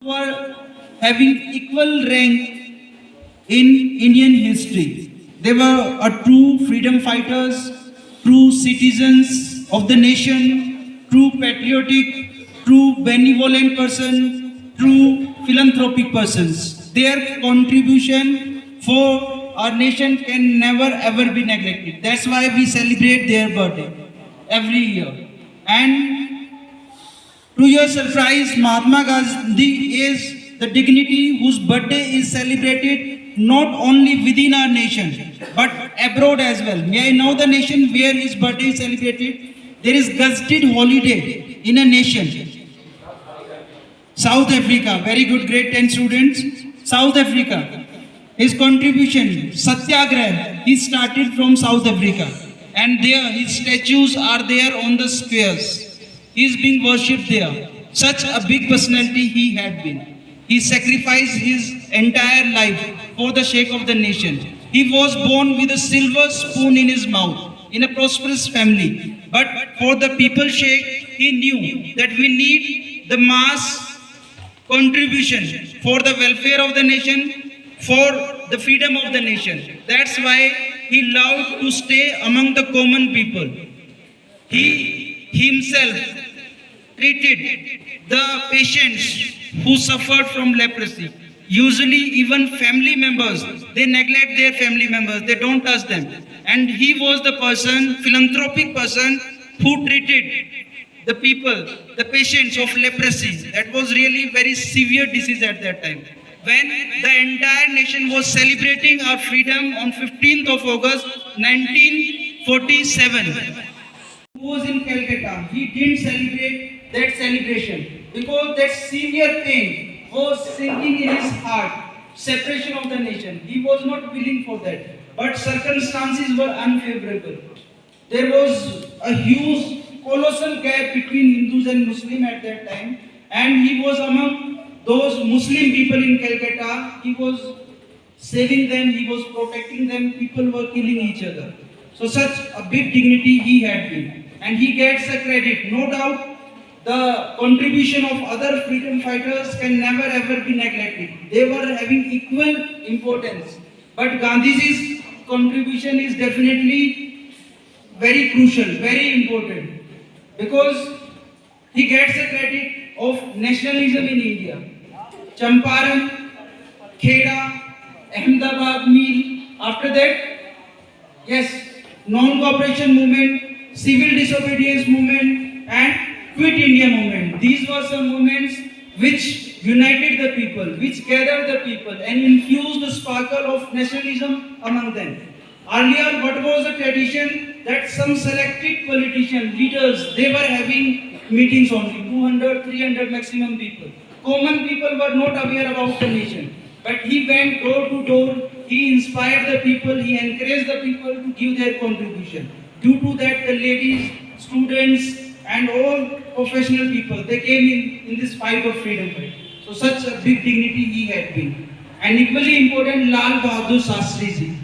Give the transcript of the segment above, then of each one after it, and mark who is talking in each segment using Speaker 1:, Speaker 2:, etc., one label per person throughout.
Speaker 1: were having equal rank in Indian history. They were a true freedom fighters, true citizens of the nation, true patriotic, true benevolent person, true philanthropic persons. Their contribution for our nation can never ever be neglected. That's why we celebrate their birthday every year. And to your surprise, Mahatma Gandhi is the dignity whose birthday is celebrated not only within our nation but abroad as well. May I know the nation where his birthday is celebrated? There is gazetted holiday in a nation. South Africa. Very good, great 10 students. South Africa. His contribution, Satyagraha, he started from South Africa. And there his statues are there on the squares. He is being worshipped there. Such a big personality he had been. He sacrificed his entire life for the sake of the nation. He was born with a silver spoon in his mouth in a prosperous family. But for the people's sake, he knew that we need the mass contribution for the welfare of the nation, for the freedom of the nation. That's why he loved to stay among the common people. He himself treated the patients who suffered from leprosy. Usually even family members, they neglect their family members, they don't touch them. And he was the person, philanthropic person, who treated the people, the patients of leprosy. That was really very severe disease at that time. When the entire nation was celebrating our freedom on 15th of August 1947. Who was in Calcutta, he didn't celebrate that celebration because that severe pain was sinking in his heart, separation of the nation. He was not willing for that, but circumstances were unfavorable. There was a huge, colossal gap between Hindus and Muslims at that time, and he was among those Muslim people in Calcutta. He was saving them, he was protecting them, people were killing each other. So such a big dignity he had been. And he gets the credit. No doubt, the contribution of other freedom fighters can never ever be neglected. They were having equal importance. But Gandhiji's contribution is definitely very crucial, very important. Because he gets the credit of nationalism in India. Champaran, Kheda, Ahmedabad Mill. After that, yes, non-cooperation movement, civil disobedience movement, and Quit India movement. These were some movements which united the people, which gathered the people and infused the sparkle of nationalism among them. Earlier, what was the tradition? That some selected politicians, leaders, they were having meetings only, 200, 300 maximum people. Common people were not aware about the nation. But he went door to door, he inspired the people, he encouraged the people to give their contribution. Due to that, the ladies, students, and all professional people, they came in this fight of freedom. So such a big dignity he had been. And equally important, Lal Bahadur Shastri ji.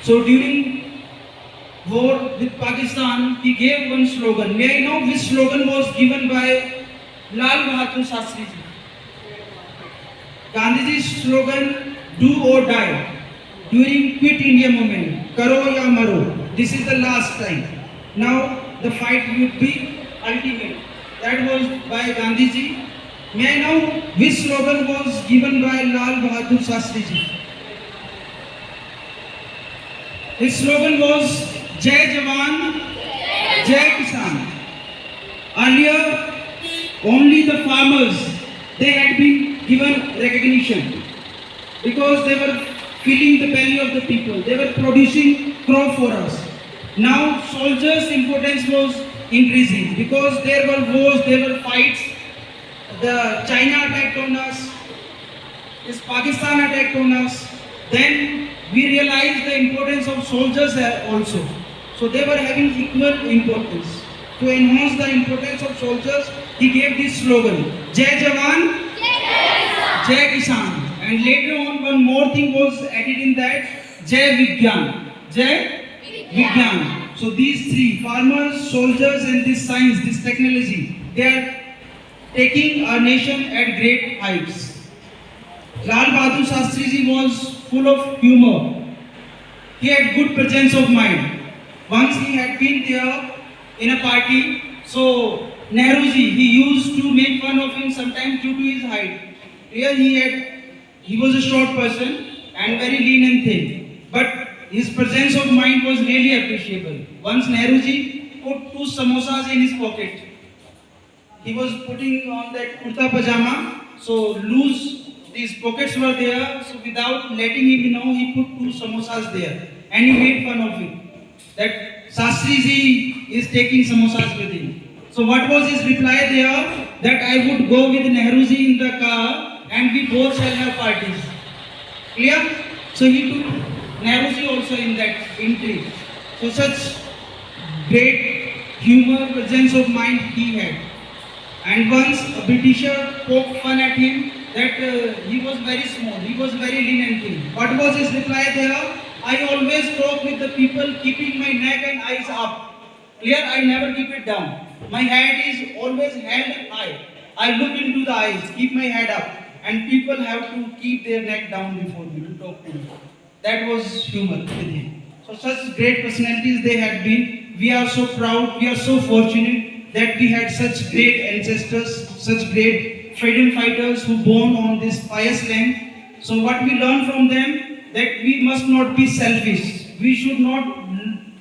Speaker 1: So during war with Pakistan, he gave one slogan. May I know which slogan was given by Lal Bahadur Shastri ji? Gandhiji's slogan, do or die. During Quit India movement, Karo ya Maro. This is the last time. Now the fight would be ultimate. That was by Gandhiji. May I know which slogan was given by Lal Bahadur Shastri ji? His slogan was Jai Jawan, Jai Kisan. Earlier, only the farmers, they had been given recognition because they were feeding the belly of the people. They were producing crop for us. Now soldiers' importance was increasing because there were wars, there were fights. The China attacked on us, this Pakistan attacked on us. Then we realized the importance of soldiers also. So they were having equal importance. To enhance the importance of soldiers, he gave this slogan, Jai Jawan, Jai Kisan. And later on, one more thing was added in that, Jai Vigyan. Jai So these three, farmers, soldiers and this science, this technology, they are taking our nation at great heights. Lal Bahadur Shastri ji was full of humor. He had good presence of mind. Once he had been there in a party, so Nehruji, he used to make fun of him sometimes due to his height. Here he was a short person and very lean and thin. But his presence of mind was really appreciable. Once Nehruji put two samosas in his pocket. He was putting on that kurta pajama, so loose, these pockets were there, so without letting him know, he put two samosas there. And he made fun of it. That Shastri ji is taking samosas with him. So what was his reply there? That I would go with Nehru ji in the car and we both shall have parties. Clear? So he took Nehru ji also in that entry. So such great humor, presence of mind he had. And once a Britisher poked fun at him that he was very small, he was very lean and thin. What was his reply there? I always talk with the people keeping my neck and eyes up. Clear? I never keep it down. My head is always held high. I look into the eyes, keep my head up. And people have to keep their neck down before me to talk to me. That was humor with him. So such great personalities they had been. We are so proud, we are so fortunate that we had such great ancestors, such great freedom fighters who born on this pious land. So what we learn from them, that we must not be selfish. We should not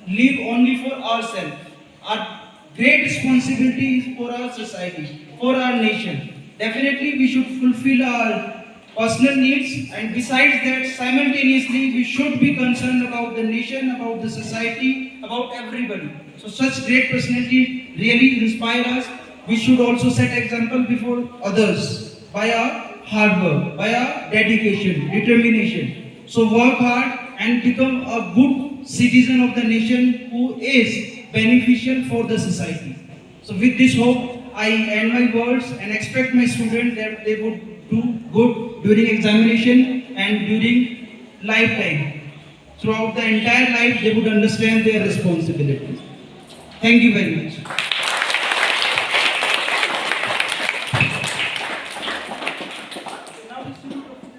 Speaker 1: live only for ourselves. Our great responsibility is for our society, for our nation. Definitely we should fulfill our personal needs, and besides that, simultaneously we should be concerned about the nation, about the society, about everybody. So such great personality really inspire us. We should also set example before others by our hard work, by our dedication, determination. So work hard and become a good citizen of the nation who is beneficial for the society. So with this hope, I end my words and expect my students that they would do good during examination and during lifetime. Throughout the entire life, they would understand their responsibilities. Thank you very much.